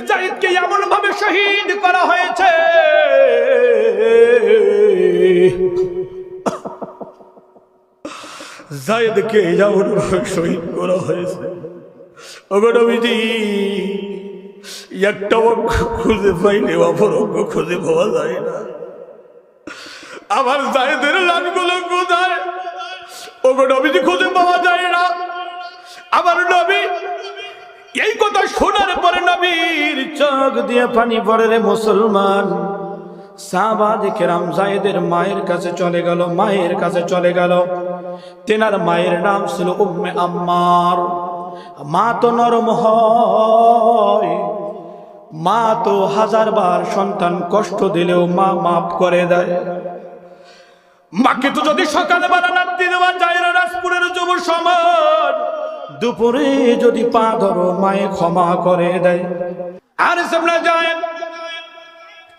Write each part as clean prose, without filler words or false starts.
যায়েদকে এমন ভাবে শহীদ করা হয়েছে, যায়েদকে এমন ভাবে শহীদ করা হয়েছে, ওগো নবীজি একটা অঙ্গ খুঁজে পাইলে অপর অঙ্গ খুঁজে পাওয়া যায় না। আমার যায়েদের লাশগুলো কোথায়? ওগো নবীজি খুঁজে পাওয়া যায় না। আমার নবী এই কথা শোনার পরে নবীর চোখ দিয়ে পানি পড়ে। রে মুসলমান, সাহাবায়ে কেরাম যায়েদের মায়ের কাছে চলে গেল, মায়ের কাছে চলে গেল। তেনার মায়ের নাম ছিল উম্মে আম্মার। মা তো নরম হয়, মা তো 1000 বার সন্তান কষ্ট দিলেও মা মাফ করে দেয়। মাকে তো যদি সকালে বেলা রাত্রি দেওয়া যায় না, রাজপুরের যুব সমাজ দুপুরে যদি পা ধরো মায়ে ক্ষমা করে দেয়। আর সামনে যায়,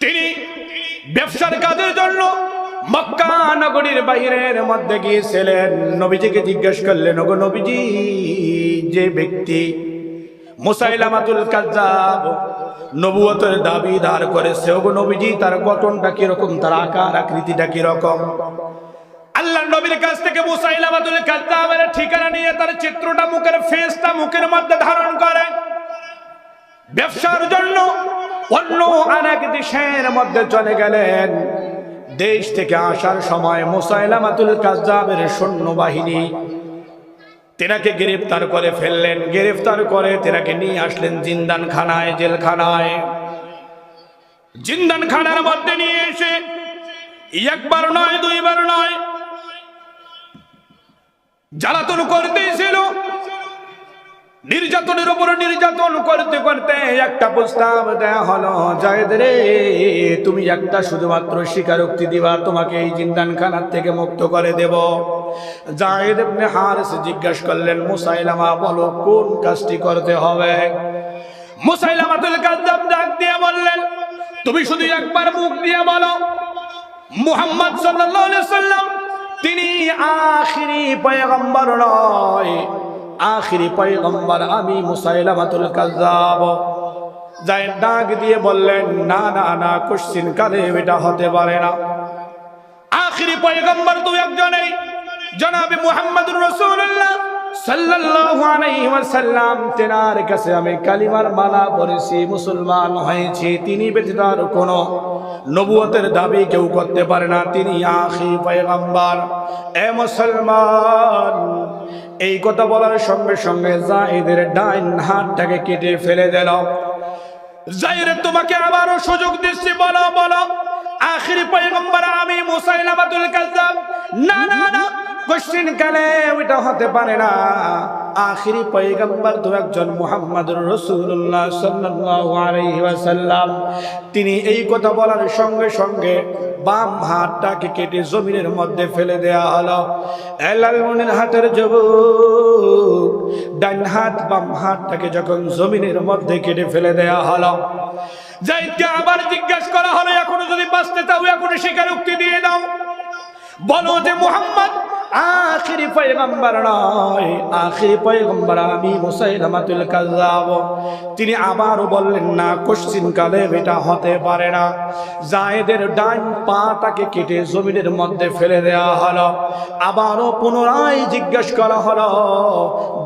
তিনি ব্যবসার কাজের জন্য মক্কা নগরীর বাইরের মধ্যে গিয়েছিলেন। নবীজিকে জিজ্ঞেস করলেন, ওগো নবীজি, যে ব্যক্তি মুসাইলামাতুল কাজ্জাব নবুয়তের দাবিদার করেছে, ওগো নবীজি তার গঠনটা কিরকম, তার আকার আকৃতিটা কিরকম? আল্লাহর নবীর কাছ থেকে মুসাইলামাতুল কাজ্জাবের ঠিকানা নিয়ে তার চিত্রটা, মুখের ফেসটা মুখের মধ্যে ধারণ করে ব্যবসার জন্য অন্য আরেক দেশের মধ্যে চলে গেলেন। দেশ থেকে আসার সময় মুসাইলামাতুল কাজ্জাবের সৈন্যবাহিনী তেনাকে গ্রেফতার করে ফেললেন। গ্রেফতার করে তেনাকে নিয়ে আসলেন জিন্দানখানায়, জেলখানায়। জিন্দানখানার মধ্যে নিয়ে এসে একবার নয়, দুইবার নয়, জ্বালাতন করতেছিল। নির্যাতনের উপরে নির্যাতন করতে করতে একটা প্রস্তাব দেয়া হলো, যায়েদ রে, তুমি একটা শুধুমাত্র স্বীকারোক্তি দিবা, তোমাকে এই জিন্দানখানার থেকে মুক্ত করে দেব। যায়েদ ইবনে হারিস জিজ্ঞাসা করলেন, মুসাইলামা বলো কোন কাজটি করতে হবে? মুসাইলামাতুল কাজ্জাব ডাক দিয়ে বললেন, তুমি শুধু একবার মুখ দিয়ে বলো, মুহাম্মদ সাল্লাল্লাহু আলাইহি ওয়াসাল্লাম তিনি আখিরি পয়গম্বর নয়, আখিরি পয়গম্বর আমি মুসাইলামাতুল কাজ্জাব। যায়েদ ডাক দিয়ে বললেন, না না না, কোশ্চিন কালে এটা হতে পারে না। আখিরি পয়গম্বর তো একজনই, জনাবে মুহাম্মদুর রাসূলুল্লাহ সাল্লাল্লাহু আলাইহি ওয়াসাল্লাম। তেনার কাছে আমি কালিমার মালা পড়েছি, মুসলমান হয়েছি। তিনি ব্যতীত আর কোনো নবুয়তের দাবি কেউ করতে পারে না, তিনি আখিরি পয়গম্বর। এ মুসলমান, এই কথা বলার সঙ্গে সঙ্গে যায়েদের ডাইন হাতটাকে কেটে ফেলে দিল। যায়েদ, তোমাকে আবারও সুযোগ দিচ্ছি, বলো বলো আখিরি পয়গম্বর আমি মুসাইলামাতুল কাজ্জাব? না না না, কোশ্চিন কালে ওইটা হতে পারে না। আখিরি পয়গম্বর তো একজন মুহাম্মদুর রাসূলুল্লাহ সাল্লাল্লাহু আলাইহি ওয়াসাল্লাম। তিনি এই কথা বলার সঙ্গে সঙ্গে বাম হাতটাকে কেটে জমিনের মধ্যে ফেলে দেয়া হলো। লালমনির হাতের যুবক, ডান হাত বাম হাতটাকে যখন জমিনের মধ্যে কেটে ফেলে দেয়া হলো, যায়েদকে আবার জিজ্ঞাসা করা হলো, এখনো যদি বাঁচতে চাও এখনো স্বীকারোক্তি দিয়ে দাও, বলো যে মুহাম্মদ আখিরি পয়গম্বর নয়, আখিরি পয়গম্বর আমি মুসাইলামাতুল কাজ্জাব। তিনি আবারও বললেন, না, কোশ্চিন কালে এটা হতে পারে না। যায়েদের ডান পাটাকে কেটে জমিনের মধ্যে ফেলে দেয়া হলো। আবারও পুনরায় জিজ্ঞাসা করা হলো,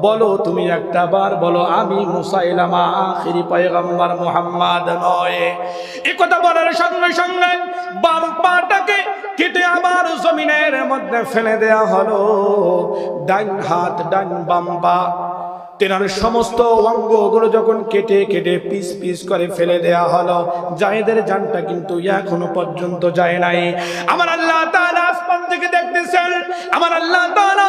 বলো তুমি একটা বার বলো, আমি মুসাইলামা আখিরি পয়গম্বর মুহাম্মদ নয়। এই কথা বলার সঙ্গে সঙ্গে বাম পাটাকে কেটে আবার জমিনের মধ্যে ফেলে দেয়া হলো। ডান হাত, ডান বাম পা, তেনার সমস্ত অঙ্গগুলো যখন কেটে কেটে পিস পিস করে ফেলে দেয়া হলো, যায়েদের জানটা কিন্তু এখনো পর্যন্ত যায় নাই। আমার আল্লাহ তাআলা আসমান থেকে দেখতেছেন, আমার আল্লাহ তাআলা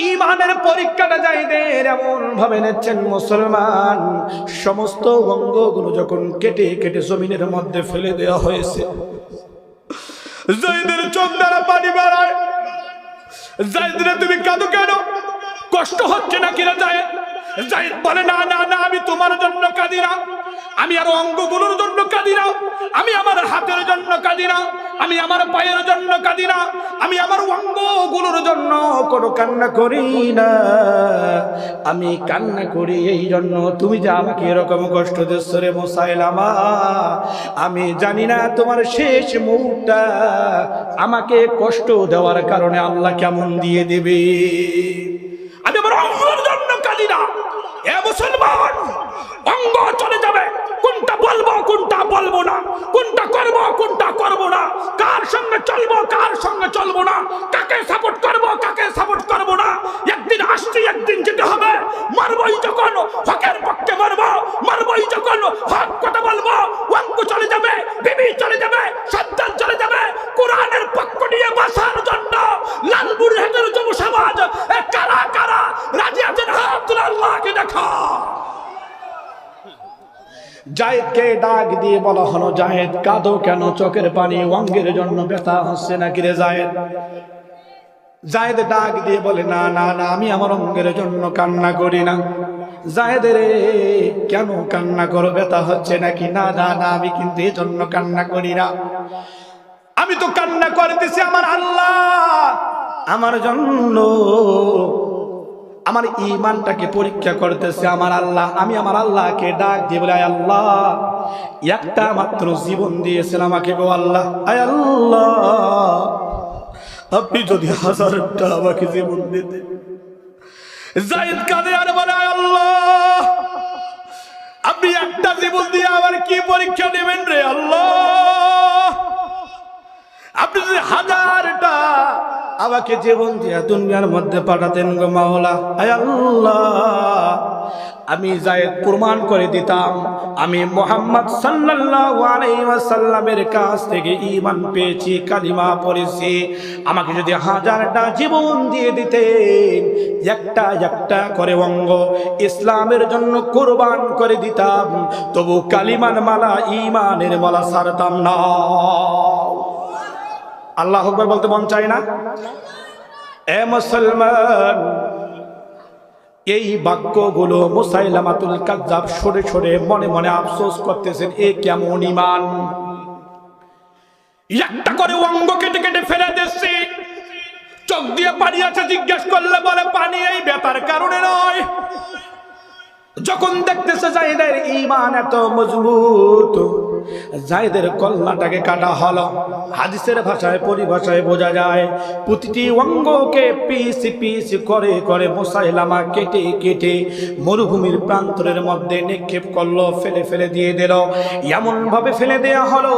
ঈমানের পরীক্ষাটা যায়েদের এমন ভাবে নিচ্ছেন। মুসলমান, সমস্ত অঙ্গগুলো যখন কেটে কেটে জমিনের মধ্যে ফেলে দেওয়া হয়েছে, যায়েদের চোখ দ্বারা পানি বেরোয়। যায়েদ, তুমি কাঁদো কেন? কষ্ট হচ্ছে না কিনা? যায়েদ বলে, না না না, আমি তোমার জন্য কাঁদি না, আমি আর অঙ্গগুলোর জন্য কাঁদি কাঁদি না, আমি আমার হাতের জন্য কাঁদি না, আমি আমার পায়ের জন্য কাঁদি না, আমি আমার অঙ্গগুলোর জন্য কোনো কান্না করি না। আমি কান্না করি এই জন্য তুমি যে আমাকে এরকম কষ্ট দিচ্ছ রে মুসাইলামা, আমি জানি না তোমার শেষ মুহূর্তটা আমাকে কষ্ট দেওয়ার কারণে আল্লাহ কেমন দিয়ে দেবে। আমি আমার অঙ্গের জন্য কাঁদি না। এ মুসলমান, অঙ্গ চলে যাবে, কোনটা বলবো কোনটা বলবো না, কোনটা করবো কোনটা করবো না, কার সঙ্গে চলবো কার সঙ্গে চলবো না, কাকে সাপোর্ট করবো কাকে সাপোর্ট করবো না, একদিন আসছি একদিন যেতে হবে। মারবই যখন হকের পক্ষে মারবো, মারবই যখন হক কথা বলবো, অঙ্গ চলে যাবে, বিবি চলে যাবে, সন্তান চলে যাবে, কোরআনের পক্ষ নিয়ে বাঁচার জন্য লালমনিরহাটের যুব সমাজ কারা কারা রাজি আছেন? হাত তুলে আল্লাহকে দেখা। জায়েদকে ডাক দিয়ে বলা হলো, জায়েদ কাঁদো কেন? চোখের পানি অঙ্গের জন্য ব্যথা হচ্ছে নাকি রে জায়েদ? জায়েদ ডাক দিয়ে বলে, না না না, আমি আমার অঙ্গের জন্য কান্না করি না। জায়েদ রে কেন কান্না করো? ব্যথা হচ্ছে নাকি? না না না, আমি কিন্তু এই জন্য কান্না করি না, আমি তো কান্না করতেছি আমার আল্লাহ আমার জন্য, আমার ঈমানটাকে পরীক্ষা করতেছে আমার আল্লাহ। আমি আমার আল্লাহকে ডাক দিয়ে বলে, আয় আল্লাহ, একটা মাত্র জীবন দিয়েছেন আমাকে গো আল্লাহ, আয় আল্লাহ, আপনি যদি 1000টা আমাকে জীবন দিতেন। জায়েদ কাঁদে আর বলে, আয় আল্লাহ, আপনি একটা জীবন দিয়ে আমার কি পরীক্ষা নেবেন রে আল্লাহ? আপনি যদি 1000টা আমাকে জীবন দিয়া দুনিয়ার মধ্যে পাঠাতেন গো মাওলা, আয় আল্লাহ, আমি জায়েদ প্রমাণ করে দিতাম আমি মুহাম্মদ সাল্লাল্লাহু আলাইহি ওয়াসাল্লামের কাছ থেকে ঈমান পেয়েছি, কালিমা পড়েছি। আমাকে যদি 1000টা জীবন দিয়ে দিতেন, একটা একটা করে অঙ্গ ইসলামের জন্য কুরবান করে দিতাম, তবু কালিমার মালা ঈমানের মালা ছাড়তাম না। আল্লাহু আকবার বলতে মন চায় না? এ মুসলমান, এই বাক্যগুলো মুসাইলামাতুল কাজ্জাব সরে সরে মনে মনে আফসোস করতেছেন, এ কেমন ঈমান! একটা করে অঙ্গ কেটে কেটে ফেলে দিচ্ছি, চোখ দিয়ে পানি আছে, জিজ্ঞেস করলে বলে পানি এই ব্যথার কারণে নয়। যখন দেখতেছে জায়েদের ঈমান এত মজবুত, জায়েদের কল্লাটাকে কাটা হলো। হাদিসের ভাষায় পরিভাষায় বোঝা যায় প্রতিটি অঙ্গকে পিস পিস করে করে মুসাইলামা কেটে কেটে মরুভূমির প্রান্তরের মধ্যে নিক্ষেপ করলো, ফেলে ফেলে দিয়ে দিল। এমন ভাবে ফেলে দেয়া হলো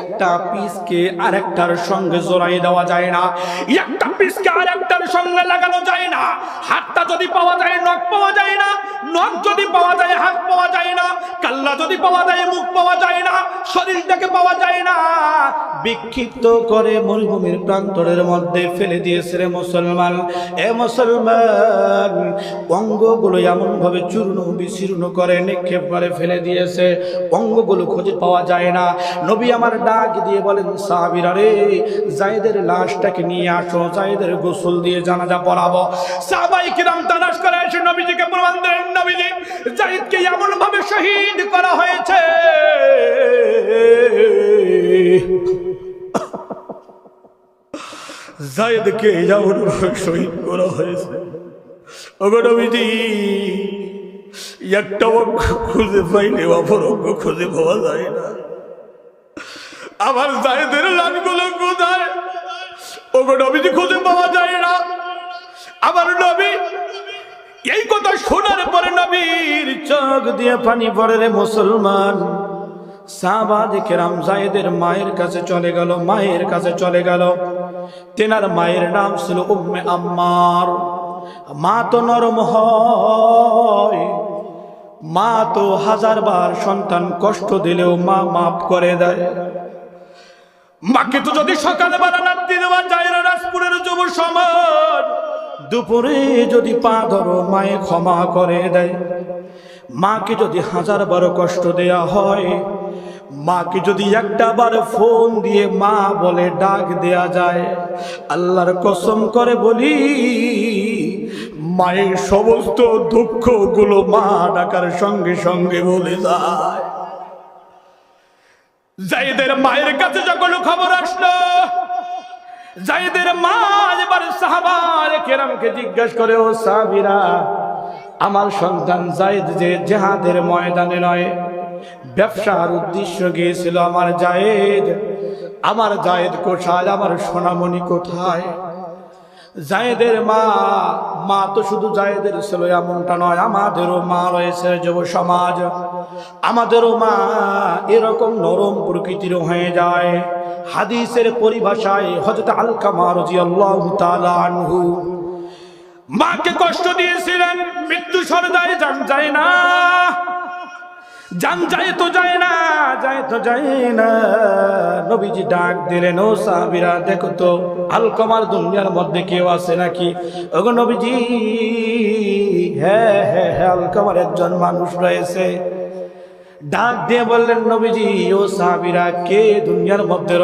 একটা পিসকে আরেকটার সঙ্গে জোড়াই দেওয়া যায় না, একটা পিসকে আরেকটার সঙ্গে লাগানো যায় না। হাতটা যদি পাওয়া যায় নখ পাওয়া যায় না, নখ যদি পাওয়া যায় হাত পাওয়া যায় না, কাল্লা যদি পাওয়া যায় মুখ পাওয়া যায় না, শরীরটাকে পাওয়া যায় না। বিক্ষিপ্ত করে মরুভূমির প্রান্তরের মধ্যে ফেলে দিয়েছে রে মুসলমান। এ মুসলমান, অঙ্গগুলো এমন ভাবে চূর্ণ বিচূর্ণ করে নিক্ষেপ করে ফেলে দিয়েছে, অঙ্গগুলো খুঁজে পাওয়া যায় না। নবী আমার ডাক দিয়ে বলেন, সাহাবীরা রে, জায়েদের লাশটাকে নিয়ে আসো, জায়েদের গোসল দিয়ে জানাজা পড়াবো। সাহাবায়ে কিরাম তালাশ করে এসে নবীজিকে প্রমাণ দেন, নবীজি জায়েদকে এমন ভাবে শহীদ করা হয়েছে, জায়েদকে এমন ভাবে শহীদ করা হয়েছে, ওগো নবীজি, একটা অঙ্গ খুঁজে পাইলে অপর অঙ্গ খুঁজে পাওয়া যায় না। আমার জায়েদের লাশগুলো কোথায়? ওগো নবীজি, খুঁজে পাওয়া যায় না। আমার নবী এই কথা শোনার পরে নবীর চোখ দিয়ে পানি পড়ে রে মুসলমান। সাহাবায়ে কেরাম জায়েদের মায়ের কাছে চলে গেল, মায়ের কাছে চলে গেল। তেনার মায়ের নাম ছিল উম্মে আম্মার। মা তো নরম হয়, মা তো 1000 বার সন্তান কষ্ট দিলেও মা মাফ করে দেয়। মাকে তো যদি সকালবেলা রাত্রি দেওয়া যায় না, রাজপুরের যুব সমাজ, দুপুরে যদি পা ধরো মায়ে ক্ষমা করে দেয়। মাকে যদি 1000 বার কষ্ট দেয়া হয়, মাকে যদি একটা বার ফোন দিয়ে মা বলে ডাক দেয়া যায়, আল্লাহর কসম করে বলি মায়ের সমস্ত দুঃখগুলো মা ডাকার সঙ্গে সঙ্গে বলে যায়। যায়েদের মায়ের কাছে যখন খবর আসলো, যায়েদের মা এবার সাহাবায়ে কেরামকে জিজ্ঞাসা করে, ও সাহাবীরা, আমার সন্তান যায়েদ যে জিহাদের ময়দানে নয়, ব্যবসার উদ্দেশ্য গিয়েছিল, আমার জায়েদ কোথায়, আমার সোনামণি কোথায়? যায়েদের মা তো শুধু যায়েদের ছিল এমনটা নয়, আমাদেরও মা রয়েছে যুব সমাজ, আমাদেরও মা এরকম নরম প্রকৃতির হয়ে যায়। হাদিসের পরিভাষায় হযরত আলকামা রাদিয়াল্লাহু তাআলা আনহু মাকে কষ্ট দিয়েছিলেন, মৃত্যু সরদায় জান যায় না, জান যায় তো যায় না। নবীজি ডাক দিলেন, ও সাহাবীরা দেখো তো আলকামার দুনিয়ার মধ্যে কেউ আছে নাকি? ওগো নবীজি, হ্যাঁ আলকামার একজন মানুষ রয়েছে। ডাক দিয়ে বললেন, নবীজি ও সাহাবীরা কে দুনিয়ার মধ্যে